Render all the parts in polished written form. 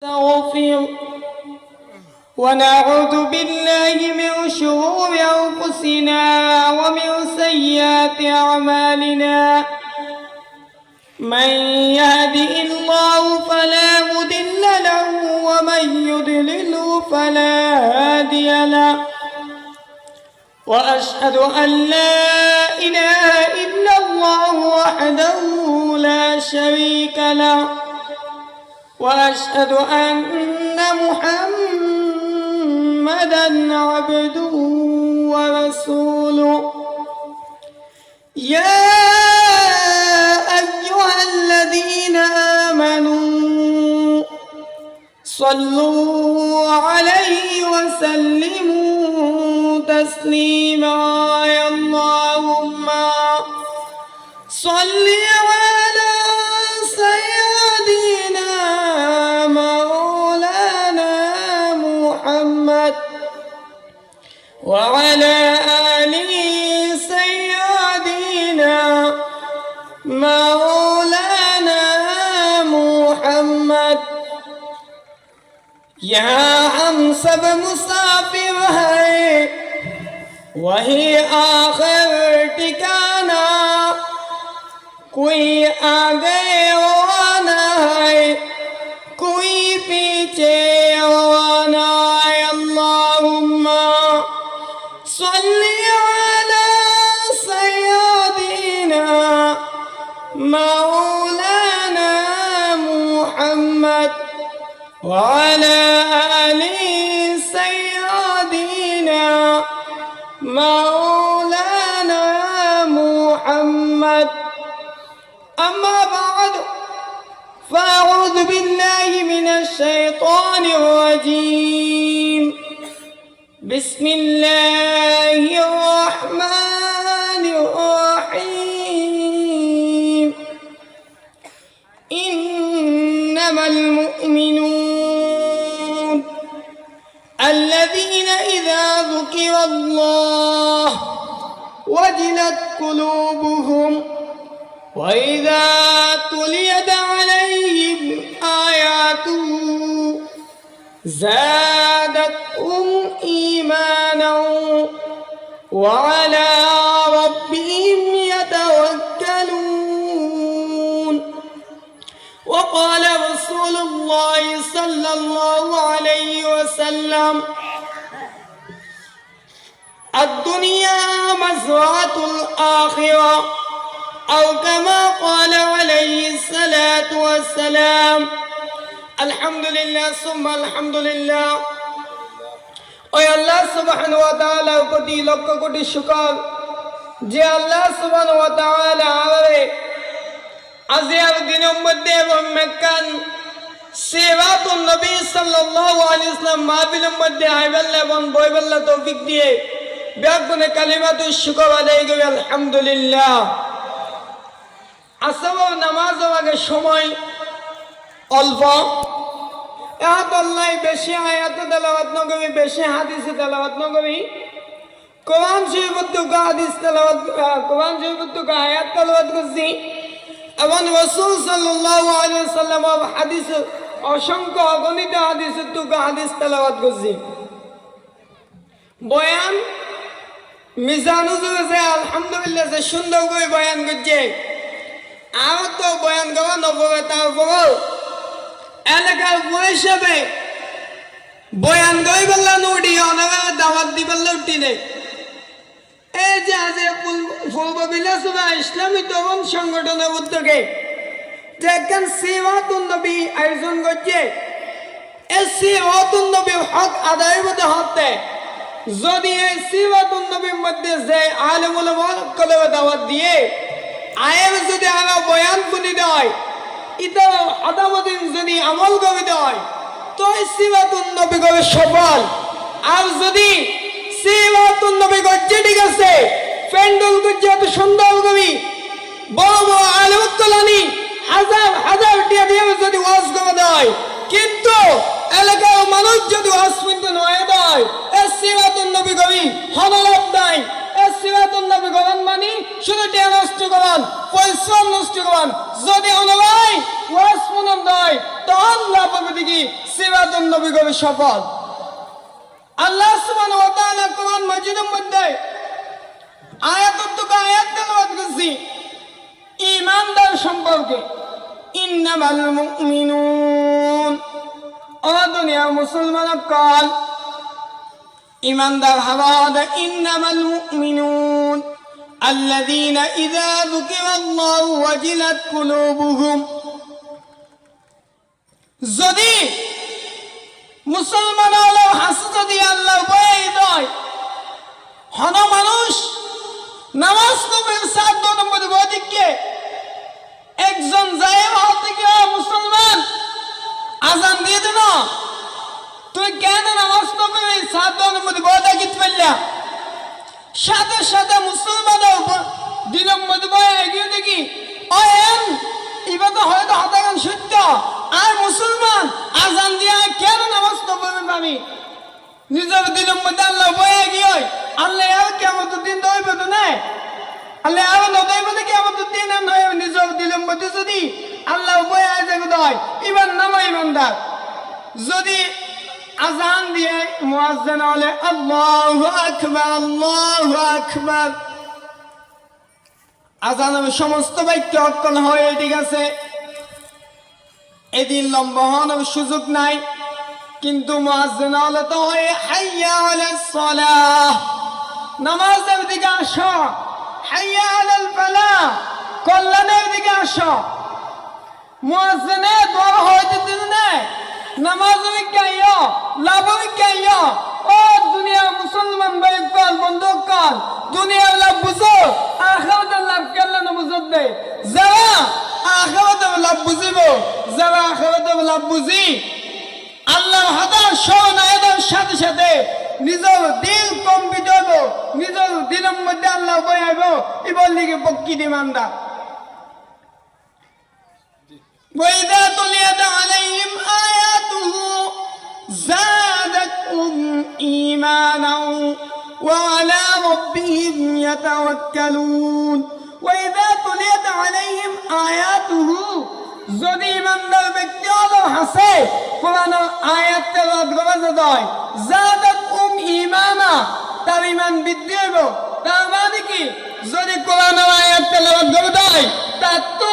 نستغفر ونعوذ بالله من شرور أنفسنا ومن سيئات أعمالنا من يهده الله فلا مضل له ومن يضلله فلا هادي له وأشهد أن لا إله إلا الله وحده لا شريك له وأشهد أن محمدًا عبده ورسوله يا أيها الذين آمنوا صلوا عليه وسلموا تسليما اللهم صل على سيدنا مولانا محمد وعلى آل سيدنا مولانا محمد यहाँ हम सब मुसाफिर हैं वही आखिर ठिकाना कोई आगे रवाना है कोई पीछे रवाना है अल्लाहुम्मा सल्ली अला सय्यदिना मौलाना मुहम्मद وعلى آل سيدنا مولانا محمد أما بعد فأعوذ بالله من الشيطان الرجيم بسم الله الرحمن الرحيم إنما المؤمنون الذين إذا ذكر الله وجلت قلوبهم وإذا تليت عليهم آياته زادتهم إيمانا وعلى ربهم يتوكلون وقال رسول الله صلى الله عليه وسلم الدنيا مزرعة الآخرة أو كما قال عليه الصلاة والسلام الحمد لله ثم الحمد لله ওই আল্লাহ সুবহানাহু ওয়া তাআলার প্রতি লক্ষ কোটি শুকর যে আল্লাহ সুবহানাহু ওয়া তাআলা আমাদের আজিয়ার দিনের মধ্যে এবং মেক্কান সেবাতুন নবী সাল্লাল্লাহু আলাইহি ওয়াসাল্লাম মাহফিলের মধ্যে আইবাল্লাহ এবং বইবাল্লাহ তৌফিক দিয়ে ব্যাগুনে কালিমাতুশ শুকর আদায় করি আলহামদুলিল্লাহ আসর নামাজ আগে সময় অল্প এত আল্লাহ বেশি আয়াত তেলাওয়াত নকরি বেশি হাদিস তেলাওয়াত নকরি কোরআন শরীফের থেকে হাদিস তেলাওয়াত কোরআন শরীফের থেকে আয়াত তেলাওয়াত করছি এবং রাসূল সাল্লাল্লাহু আলাইহি ওয়াসাল্লাম হাদিস অসংখ্য অগণিত হাদিসের থেকে হাদিস তেলাওয়াত করছি বয়ান মিজানুজুর যে আলহামদুলিল্লাহ যে সুন্দর করে বয়ান করছে আর তো বয়ান করা নববে তারপর এলাকার হিসাবে বয়ান করে বললাম উঠি অনেক দাওয়াত দি বললে উঠি নেই এই যে আজ পূর্ব বিলাসুরা ইসলামী তরুণ সংগঠনের উদ্যোগে যে একজন সিরাতুন নবী আয়োজন করছে এই সিরাতুন নবীর হক আদায় হতে হতে যদি এই সিরাতুন নবীর মধ্যে যে আলেম উলামা কলবে দাওয়াত দিয়ে আয়ের যদি আরো বয়ান শুনি দেয় ইতার আদামদিন যদি আমল করে দেয় তো এই সিরাতুন নবী করে সফল আর যদি সিরাতুন নবী করছে ঠিক আছে প্যান্ডেল করছে এত সুন্দর কবি বড় বড় আলেম তোলানি হাজার হাজার টিয়া দিয়ে যদি ওয়াজ করে দেয় কিন্তু এলাকার মানুষ যদি ওয়াজ শুনতে নয় দেয় এই সিরাতুন নবী কবি হনলাভ নাই এই সিরাতুন নবী করেন মানি শুধু টিয়া নষ্ট করেন পরিশ্রম নষ্ট করেন যদি অনলাই ওয়াজ মনন দেয় তখন লাভ হবে দেখি একজন নবী কবি শপথ। আল্লাহ সুবহানাহু ওয়া তাআলা কোরআন মাজিদের মধ্যে আয়াত তেলাওয়াত করছি ঈমানদার সম্পর্কে। ইন্নামাল মুমিনুন, ও দুনিয়ার মুসলমান কাল ঈমানদার হওয়া। ইন্নামাল মুমিনুন আল্লাযীনা ইযা যুকিরাল্লাহু ওয়াজিলাত কুলুবুহুম। যদি মুসলমান হলো হাসি যদি আল্লাহ বই দেয়, হন মানুষ নামাজ কবির 7 নম্বর বদিকে একজন যায় থেকে মুসলমান আজান দিয়ে দিল, তুই কেন নামাজ কবির 7 নম্বর বদা গীত পেলা? সাথে সাথে মুসলমান দিনের মধ্যে বয়ে এগিয়ে দেখি ও এন এবার তো হয়তো হতাগান সত্য, আর মুসলমান আজান দিয়া কেন নামাজ পড়বে পাবি? নিজের দিনের মধ্যে আল্লাহ বয়ে গিয়ে আল্লাহ আর কেমন দিন দইবে তো না, আল্লাহ আর নদইবে তো কেমন দিন নয়। নিজের দিনের মধ্যে যদি আল্লাহ বয়ে যাবে দয় ইমান নামা ইমানদার। যদি আজান দিয়ে মুয়াজ্জিন বলে আল্লাহু আকবার আল্লাহু আকবার, আজানের সমস্ত বাক্য অক্কল হয়ে ঠিক আছে, এদিন লম্বা হওয়ার সুযোগ নাই, কিন্তু মুয়াজ্জিন হলে তো হয় হাইয়া আলাস সালাহ, নামাজের দিকে আসো, হাইয়া আলাল ফালাহ, কল্যাণের দিকে আসো। মুয়াজ্জিনে দোয়া হইতে দিন না, নামাজ বিজ্ঞাইও লাভ বিজ্ঞাইও। ও দুনিয়া মুসলমান ভাই কল বন্ধু কল, দুনিয়ার লাভ বুঝো, আখিরাতের লাভ কেন বুঝত দে। যারা আখিরাতের লাভ বুঝিব, যারা আখিরাতের লাভ বুঝি আল্লাহ হাদার শরণায়তের সাথে সাথে নিজের দিল কম্পিত হইব, নিজের দিলের মধ্যে আল্লাহ বয়াইব, ইবল দিকে প্রকৃতি মান্দা। وإذا تليت عليهم آياته زادتهم إيمانا وعلى ربهم يتوكلون। وإذا تليت عليهم آياته, যদি ইমানদার ব্যক্তি হলো হাসে কোরআন আয়াত তেলাওয়াত করে যায়, যাদাতহুম ঈমানা, তার ঈমান বৃদ্ধি হইব। তার মানে কি, যদি কোরআন আয়াত তেলাওয়াত করে যায় তার তো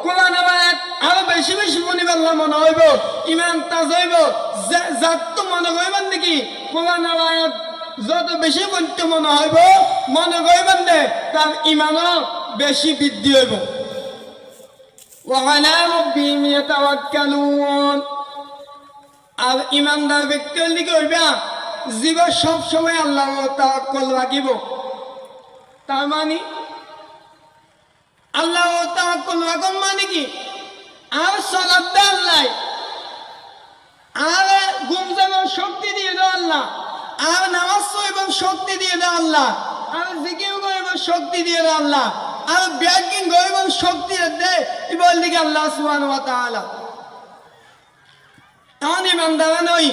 কোরআন আয়াত আরো বেশি বেশি মনিবার মনে হইব, ঈমান তাজ হইব। যার তো মনে হইবেন নাকি কোরআন আয়াত যত বেশি পড়তে মনে হইব, মনে হইবেন দে তার ঈমানও বেশি বৃদ্ধি হইব। وعلى ربهم يتوكلون, আর ইমানদার ব্যক্তির লিগে হইবা জীব সব সময় আল্লাহর তাওয়াক্কুল রাখিব। তার মানে আল্লাহর তাওয়াক্কুল রাখুন মানে কি, আর সালাত দে আল্লাহ, আর ঘুম যাবার শক্তি দিয়ে দাও আল্লাহ, আর নামাজ পড়বার শক্তি দিয়ে দাও আল্লাহ, আর জিকির করবার শক্তি দিয়ে দাও আল্লাহ, আর ব্যাকিং করবার শক্তি দে ইবল দিকে আল্লাহ সুবহানাহু ওয়া তাআলা। তখন ইমানদার নই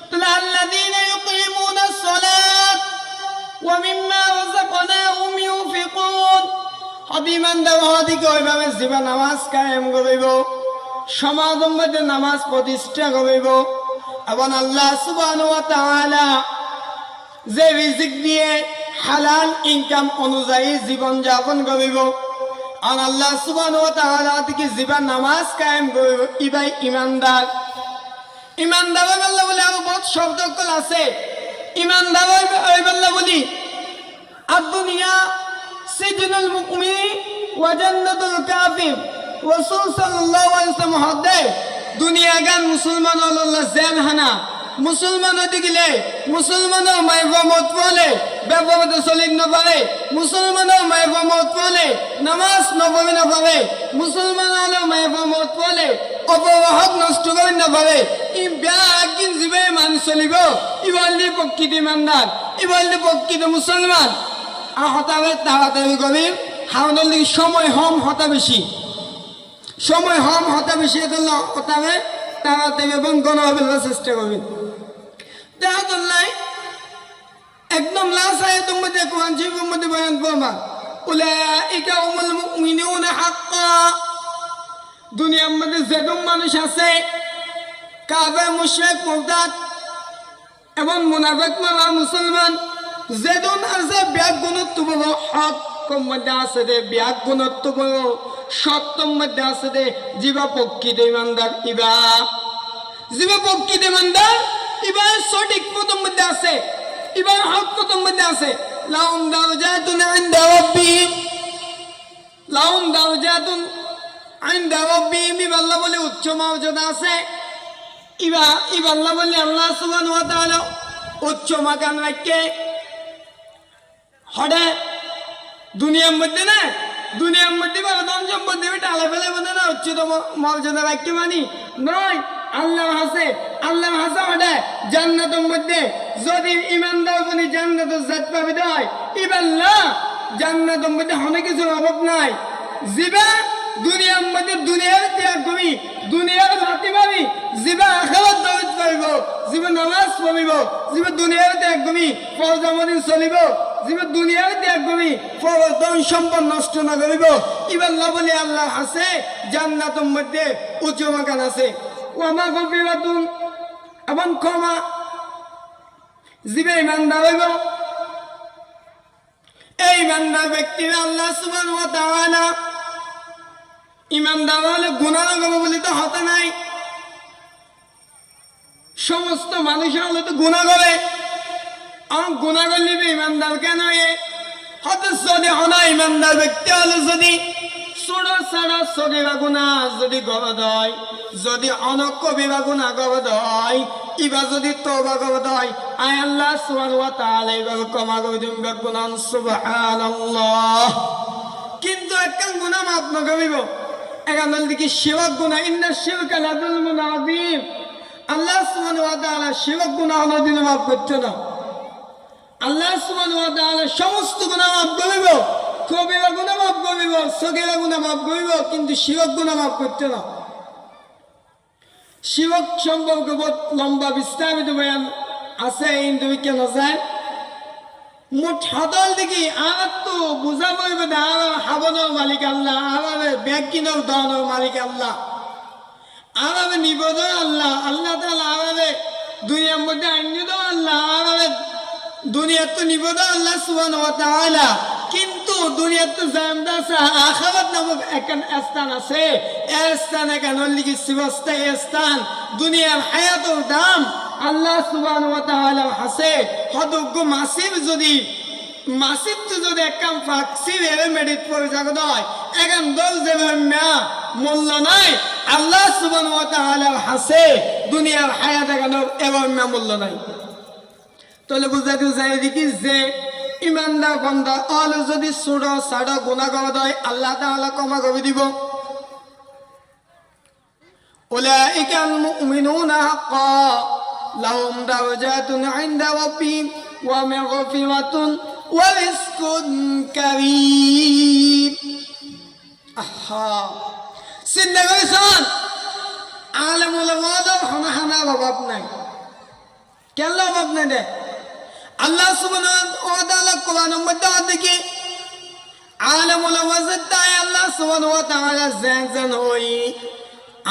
তাহলে আল্লাযীনা ইউকিমুনাস সালাত ওয়া মিম্মা রাযাকনাহুম ইউনফিকুন, হদি ইমানদার হদি কইভাবে জীবন নামাজ কায়েম করিব, সমাজের মধ্যে নামাজ প্রতিষ্ঠা করিব, এবং আল্লাহ সুবহানাহু ওয়া তাআলা যে রিজিক দিয়ে হালাল ইনকাম অনুযায়ী জীবন যাপন করিব, আর আল্লাহ সুবহানাহু ওয়া তাআলা থেকে জীবন নামাজ কায়েম করিব, ইবাই ইমানদার। ইমানদার বললে বলে আরো বহুত শব্দ আছে। ইমানদার ওই বললে বলি আদ-দুনিয়া সিজনুল মুমিন ওয়া জান্নাতুল কাফির। রাসূল সাল্লাল্লাহু আলাইহি ওয়াসাল্লাম হদে দুনিয়া গান মুসলমান আল্লাহ জেলখানা, মুসলমান হতে গেলে মুসলমানের মাইবা মত বলে ব্যবহার চলিত না পারে, মুসলমানের মাইবা মত বলে নামাজ নবমী না পারে, মুসলমানের মাইবা মত বলে অপবাহক নষ্ট করে না পারে। ই ব্যাগিন জীবে মানুষ চলিব, ইবলি প্রকৃত ইমানদার, ইবলি প্রকৃত মুসলমান। আর হতাবে তাড়াতাড়ি কবি হাওনের লিগে সময় হম হতা বেশি, সময় হম হতা বেশি, হতাবে তাড়াতাড়ি এবং গণহবের চেষ্টা করবেন। তাহলে একদম লাস্ট আয়াতের মধ্যে কোরআন শরীফের মধ্যে বয়ান করবা উলাইকা হুমুল মুমিনুনা হাক্কা। দুনিয়ার মধ্যে যেরকম মানুষ আছে কাফের মুশরিক মুরতাদ এবং মুনাফিক মারা মুসলমান যেদন আছে ব্যাগ গুণত্ব বড় হক কম মধ্যে আছে দে ব্যাগ গুণত্ব বড় সত্যম মধ্যে আছে দে জীবা প্রকৃত ইমানদার জীবা প্রকৃত ইমানদার ইবা সঠিক পথের মধ্যে আছে ইবা হক পথের মধ্যে আছে লাহুম দারাজাতুন ইনদা রাব্বিহিম লাহুম দারাজাতুন ইনদা রাব্বিহিম আল্লাহ বলে উচ্চ মর্যাদা আছে ইবা আল্লাহ বলে আল্লাহ সুবহানাহু ওয়া তাআলা উচ্চ মাকাম রাখে হড়ে দুনিয়ার মধ্যে না দুনিয়ার মধ্যে বড় ধন সম্পদ দেবে টালা ফেলে বলে না উচ্চতম মর্যাদা রাখতে মানি নয় আল্লাহ হাসে হড়ে জান্নাতের মধ্যে যদি ইমানদার বনি জান্নাতের জাত পাবে দেয় ইবাল্লাহ জান্নাতের মধ্যে অনেক কিছু অভাব নাই জিবা দুনিয়ার মধ্যে দুনিয়ার ত্যাগ করি দুনিয়ার লাতি মারি জিবা আখিরাত দৌড় পাইব জিবা নামাজ পড়িব জিবা দুনিয়ার ত্যাগ করি ফরজ আমদিন চলিব জিবা দুনিয়ার ত্যাগ করি ফরজ ধন সম্পদ নষ্ট না করিব ইবাল্লাহ বলে আল্লাহ আছে জান্নাতের মধ্যে উচ্চ মাকান আছে ওয়ামা গফিরাতুন এবং ক্ষমা জিবা ইমানদার হইব এই ইমানদার ব্যক্তিরা আল্লাহ সুবহানাহু ওয়া তাআলা ইমানদার হলে গুনাহ করবে বলে তো হতে নাই সমস্ত মানুষ হলে তো গুনাহ করে গুনাহ করলে ইমানদার কেন হতে যদি অনা ইমানদার ব্যক্তি হলে যদি ছোট সারা সগিরা গুনাহ যদি গবদ হয় যদি অনক কবিরা গুনাহ গবদ হয় ইবা যদি তওবা গবদ হয় আয় আল্লাহ সুবহানাহু ওয়া তাআলা ইবাকে ক্ষমা করে দিবেন গুনাহ সুবহানাল্লাহ কিন্তু একটা গুনাহ মাফ না করিব এখানে দিকে শিরক গুনাহ ইন্না শিরকা লাযুলমুন আযীম আল্লাহ সুবহানাহু ওয়া তাআলা শিরক গুনাহ কোনদিন মাফ করতে না আল্লাহ সুবহানাহু ওয়া তাআলা সমস্ত গুনাহ মাফ করিব কবিরা গুনাহ মাফ করিব সগীরা গুনাহ মাফ করিব কিন্তু শিরক গুনাহ মাফ করতে না শিরক সম্পর্কে বহুত লম্বা বিস্তারিত বয়ান আছে কিন্তু কেন যায় মোট হাতল দেখি আর তো বুঝা পড়বে না আর হাবনের মালিক আল্লাহ আর ব্যাগিনের দানের মালিক আল্লাহ আর নিবেদন আল্লাহ আল্লাহ তাআলা আর দুনিয়ার মধ্যে আইন আল্লাহ আর দুনিয়ার তো নিবেদন আল্লাহ সুবহানাহু ওয়া তাআলা কিন্তু দুনিয়ার তো জানদা আছে আখিরাত নামক একখান স্থান আছে এই স্থান এখান লিখি সিবস্তায় স্থান দুনিয়ার হায়াতের দাম আল্লাহ সুবহানাহু ওয়া তাআলা হাসে হদগ্য মাসিব যদি মাসিব তো যদি একখান ফাকসিব এর মেডিট পড়ে যাগ দয় এখান দল যাবে না মূল্য নাই আল্লাহ সুবহানাহু ওয়া তাআলা হাসে দুনিয়ার হায়াত এখান এবং মূল্য নাই তাহলে বুঝাতে চাই দেখি যে ইমানদার বান্দা অল যদি ছোট সাড়া গুনাহ গবদ হয় আল্লাহ তাআলা ক্ষমা করে দিব উলাইকাল মুমিনুনা হাক্কা লাহুম দারাজাতুন ইনদা রাব্বিহিম ওয়া মাগফিরাতুন ওয়া রিজকুন কারীম আহা চিন্তা করেছেন আলেমুল ওয়াদা হানা অভাব নাই কেন অভাব নাই দে আল্লাহ সুবহানাহু ওয়া তাআলা কোরআনের মধ্যে দেখি আলেমুল ওয়াজত তাই আল্লাহ সুবহানাহু ওয়া তাআলা জান হই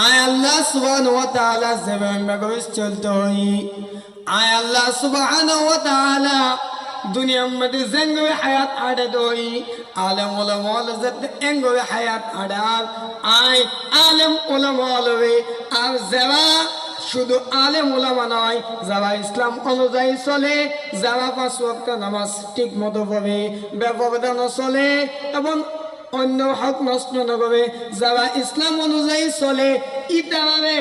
আয় আল্লাহ সুবহানাহু ওয়া তাআলা জবান মগজ চলতে হই আয় আল্লাহ সুবহানাহু ওয়া তাআলা দুনিয়ার মধ্যে জঙ্গলে হায়াত আড়ে দই আলেম উলামা ওয়াজত এঙ্গলে হায়াত আড়ার আয় আলেম উলামা লবে আর যারা শুধু আলেম উলামা নয় যারা ইসলাম অনুযায়ী চলে যারা 5 ওয়াক্ত নামাজ ঠিক মতো পড়ে ব্যবধান চলে এবং অন্য হক নষ্ট নকরে যারা ইসলাম অনুযায়ী চলে ইতারে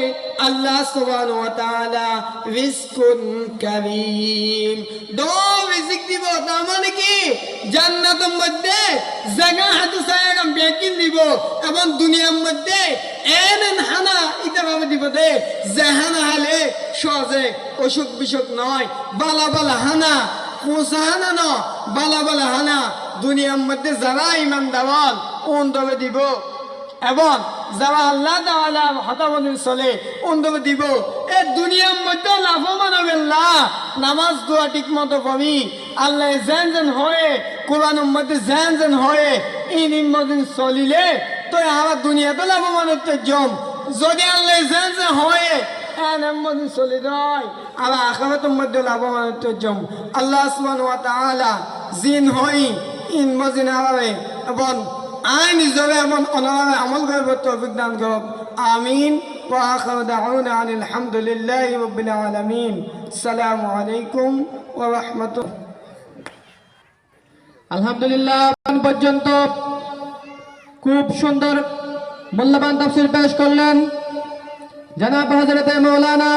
আল্লাহ সুবহানাহু ওয়া তাআলা রিজকুন কারীম দো রিজিক দিব তার মানে কি জান্নাতের মধ্যে জায়গা হাতে সায়াম বেকিন দিব এবং দুনিয়ার মধ্যে এমন হানা ইতারে দিব দে জাহানা হালে সহজে অসুখ বিসুখ নয় বালা বালা হানা পোষাহানা ন বালা বালা হানা দুনিয়ার মধ্যে যারা ইমান দেওয়াল অন্তরে দিব এবং যারা আল্লাহ তাআলা হতাবদিন চলে অন্তরে দিব এই দুনিয়ার মধ্যে লাভবান হবে না নামাজ দোয়া ঠিক মতো পড়ি আল্লাহ যেন হয়ে কোরআনের মধ্যে যেন হয়ে এই নিম্নদিন চলিলে তো আমার দুনিয়াতে লাভবান হতে জম যদি আল্লাহ যেন হয়ে এনের মধ্যে চলে যায় আর আখিরাতের মধ্যে লাভবান জম আল্লাহ সুবহানাহু ওয়া তাআলা জিন হই ইন মজিন আলাবে এবং আইন হিসাবে এমন অনারে আমল করবে তৌফিক দান করুক আমিন ওয়া আখিরু দাউনা আনিল হামদুলিল্লাহি রাব্বিল আলামিন আসসালামু আলাইকুম ওয়া রাহমাতুল্লাহ। আলহামদুলিল্লাহ, এখন পর্যন্ত খুব সুন্দর মূল্যবান তাফসীর পেশ করলেন জনাব হযরত মাওলানা